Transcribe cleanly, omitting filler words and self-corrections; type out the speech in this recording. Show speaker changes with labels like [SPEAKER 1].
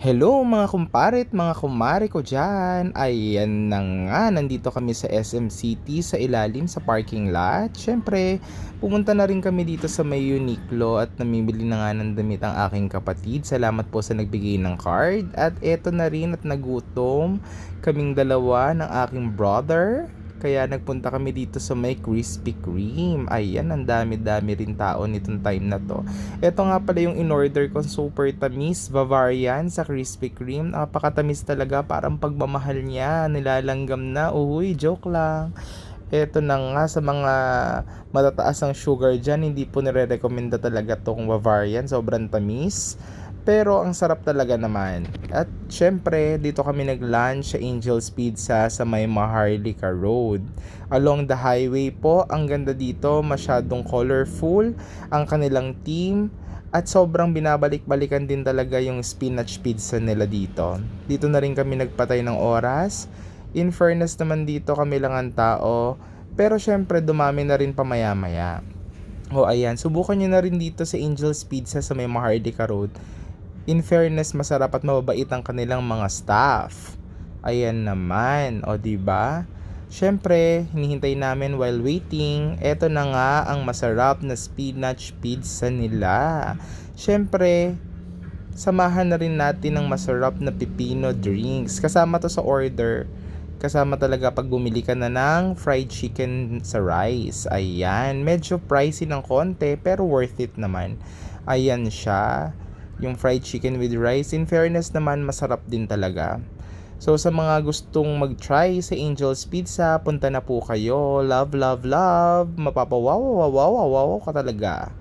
[SPEAKER 1] Hello mga kumpare at mga kumare ko dyan. Ayan na nga, nandito kami sa SM City sa ilalim sa parking lot. Siyempre, pumunta na rin kami dito sa may Uniqlo at namimili na nga ng damit ang aking kapatid. Salamat po sa nagbigay ng card. At eto na rin at nagutom kaming dalawa ng aking brother. Kaya nagpunta kami dito sa may Krispy Kreme. Ayan, ang dami-dami rin tao nitong time na to. Ito nga pala yung in-order ko, super tamis, Bavarian sa Krispy Kreme. Napakatamis talaga, parang pagmamahal niya, nilalanggam na. Uy, joke lang. Ito na nga sa mga matataas ang sugar dyan, hindi po nire-recommenda talaga tong Bavarian, sobrang tamis. Pero ang sarap talaga naman. At syempre, dito kami nag-lunch sa Angel's Pizza sa may Maharlika Road. Along the highway po, ang ganda dito, masyadong colorful ang kanilang team. At sobrang binabalik-balikan din talaga yung spinach pizza nila dito. Dito na rin kami nagpatay ng oras. In fairness naman dito kami lang ang tao. Pero syempre dumami na rin pamaya-maya. O ayan, subukan nyo na rin dito sa Angel's Pizza sa may Maharlika Road. In fairness, masarap at mababait ang kanilang mga staff. Ayan naman, o di ba? Syempre, hinihintay namin while waiting. Eto na nga ang masarap na spinach pizza nila. Syempre, samahan na rin natin ng masarap na pipino drinks. Kasama to sa order. Kasama talaga pag bumili ka na ng fried chicken sa rice. Ayan, medyo pricey ng konti pero worth it naman. Ayan siya, yung fried chicken with rice. In fairness naman, masarap din talaga. So sa mga gustong mag-try sa Angel's Pizza, punta na po kayo. Love, love, love. Mapapawaw, wow, wow, wow, wow ka talaga.